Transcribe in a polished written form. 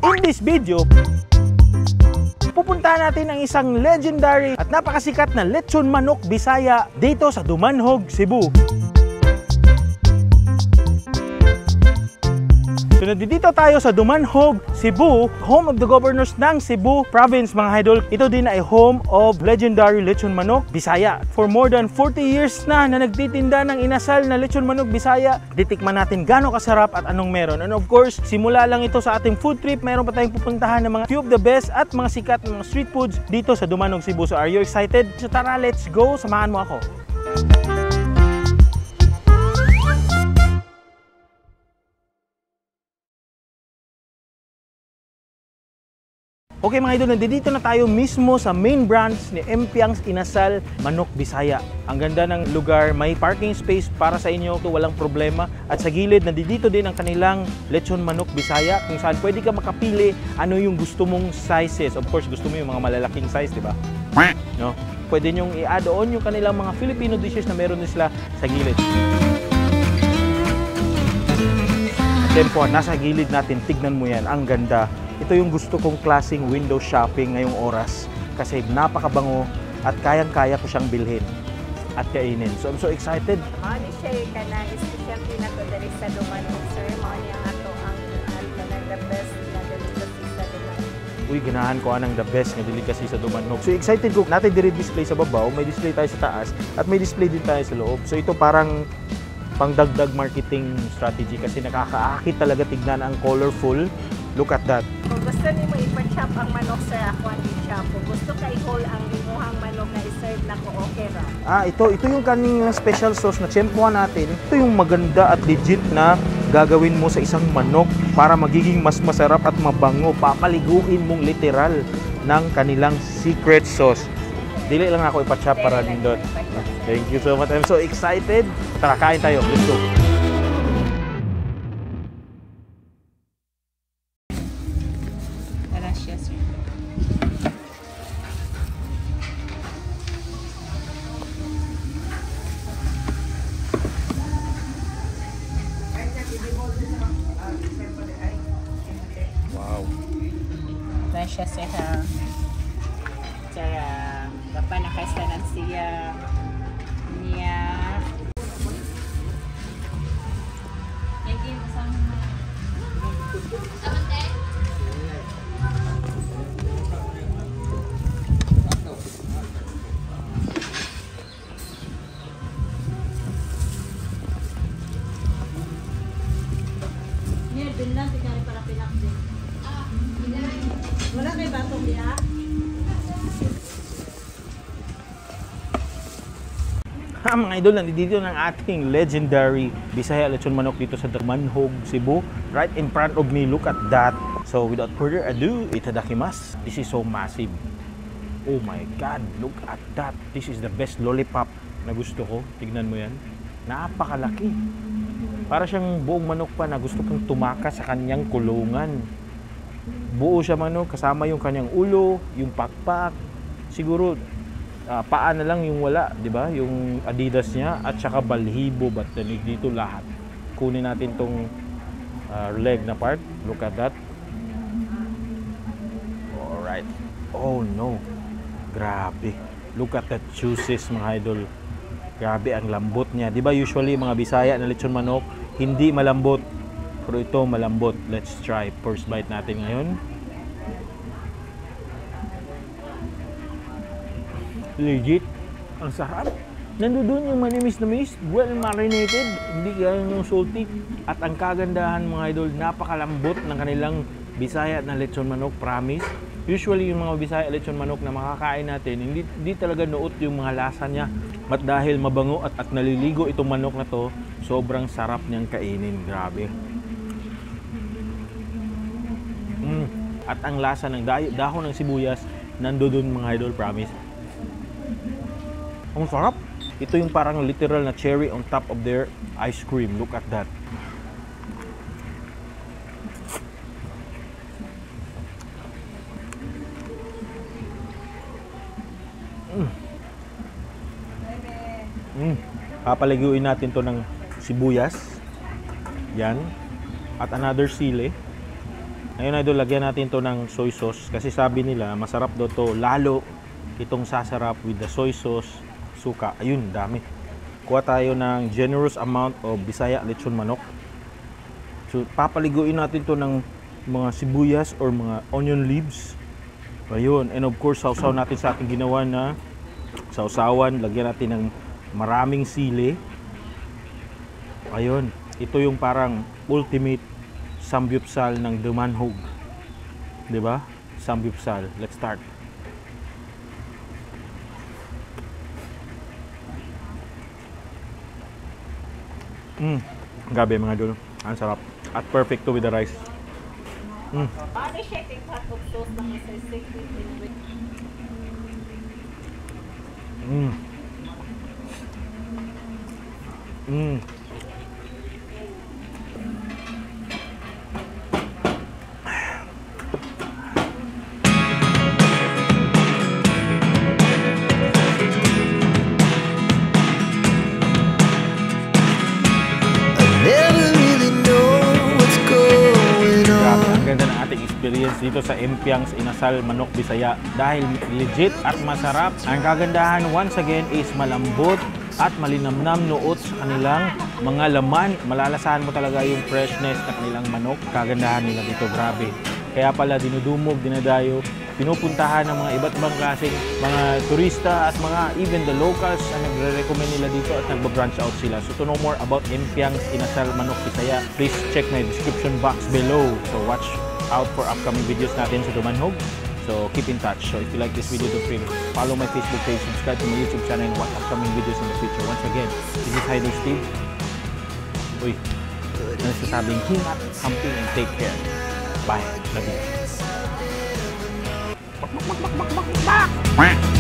In this video, pupuntahan natin ang isang legendary at napakasikat na lechon manok Bisaya dito sa Dumanhog, Cebu. So nandito tayo sa Dumanhog, Cebu, home of the governors ng Cebu province mga idol. Ito din ay home of legendary lechon manok Bisaya. For more than 40 years na nagtitinda ng inasal na lechon manok Bisaya. Titikman natin gaano kasarap at anong meron. And of course, simula lang ito sa ating food trip. Mayroon pa tayong pupuntahan ng mga few of the best at mga sikat na mga street foods dito sa Dumanhog, Cebu. So are you excited? So tara, let's go! Samahan mo ako. Okay mga idol, nandito na tayo mismo sa main branch ni Empiang's Inasal Manok Bisaya. Ang ganda ng lugar, may parking space para sa inyo, ito walang problema. At sa gilid, nandito din ang kanilang lechon manok Bisaya kung saan pwede ka makapili ano yung gusto mong sizes. Of course, gusto mo yung mga malalaking size, di ba? No? Pwede nyong i-add on yung kanilang mga Filipino dishes na meron sila sa gilid. Tempo, nasa gilid natin, tignan mo yan, ang ganda. Ito yung gusto kong klaseng window shopping ngayong oras kasi napakabango at kayang-kaya ko siyang bilhin at kainin. So I'm so excited. Ano siya ka na specialty na to dali sa Dumanhog, sir. Mao niya ato ang the best na delicacy sa Dumanhog. Uy, ganahan ko anang the best na delicacy sa Dumanhog. So excited ko. Natin display sa babaw, may display tayo sa taas at may display din tayo sa loob. So ito parang pangdagdag marketing strategy kasi nakakaakit talaga tignan ang colorful. Look at that. Kung gusto niyo mo ipa-chop ang manok, sir, ako ang i-chop. Kung gusto ka i-whole ang limuhang manok na i-serve na ko, okay ra. Ito yung kaning special sauce na tsempuhan natin. Ito yung maganda at legit na gagawin mo sa isang manok para magiging mas masarap at mabango. Papaliguin mong literal ng kanilang secret sauce. Dili lang ako ipa-chop para nindot. Thank you so much. I'm so excited. Tara, kain tayo. Let's go. Gracias, sir. Cara, dapat nakasanan siya niya. Wala kay batong diha. Mga idol, nandito ng ating legendary Bisaya lechon manok dito sa Dumanhog, Cebu. Right in front of me, look at that. So without further ado, itadakimasu. This is so massive. Oh my God, look at that. This is the best lollipop na gusto ko. Tignan mo yan. Napakalaki. Para siyang buong manok pa na gusto kong tumakas sa kanyang kulungan. Buo siya manok, kasama yung kanyang ulo, yung pakpak. Siguro paa na lang yung wala, di ba? Yung Adidas niya at saka balhibo, batanig dito lahat. Kunin natin tong leg na part. Look at that. Alright. Oh no. Grabe. Look at that juices mga idol. Grabe ang lambot niya. Di ba usually mga Bisaya na lechon manok, hindi malambot. Pero ito malambot. Let's try. First bite natin ngayon. Legit. Ang sarap. Nandoon yung manimis na miss. Well marinated. Hindi ganyan yung salty. At ang kagandahan mga idol, napakalambot ng kanilang Bisaya na lechon manok. Promise. Usually yung mga Bisaya lechon manok na makakain natin, hindi talaga nuot yung mga lasa niya. But dahil mabango at naliligo itong manok na to, sobrang sarap niyang kainin. Grabe. At ang lasa ng dahon ng sibuyas nandoon mga idol, promise. Ang sarap. Ito yung parang literal na cherry on top of their ice cream. Look at that. Papaliguin natin to ng sibuyas. Yan. At another sili. Ngayon idol, lagyan natin to ng soy sauce kasi sabi nila masarap daw to, lalo itong sasarap with the soy sauce, suka. Ayun, dami. Kuha tayo ng generous amount of Bisaya lechon manok. So papaliguin natin to ng mga sibuyas or mga onion leaves. Ayun, and of course sausaw natin sa ating ginawa na sausawan. Lagyan natin ng maraming sili. Ayun, ito yung parang ultimate samgyupsal ng Damanhog. 'Di ba? Samgyupsal. Let's start. Gabi mga idol. Ang sarap. At perfect to with the rice. Paano siya yung hotdog sauce na masisik with Never really know what's going Grabe, on. ang ganda ng ating experience dito sa Empiang's Inasal Manok Bisaya. Dahil legit at masarap. Ang kagandahan once again is malambot at malinamnam noot sa kanilang mga laman. Malalasahan mo talaga yung freshness ng kanilang manok. Kagandahan nila dito, grabe. Kaya pala dinudumog, dinadayo, pinupuntahan ng mga iba't ibang klaseng mga turista at mga even the locals na nagre-recommend nila dito at nagba-branch out sila. So to know more about Empiang's Inasal Manok Bisaya, please check my description box below. So watch out for upcoming videos natin sa Damanhog. So keep in touch. So if you like this video, don't forget to follow my Facebook page, subscribe to my YouTube channel, and watch upcoming videos in the future. Once again, this is Idol Steve. Uy, nagsasabing hingat, camping, and take care. Bye. Love you.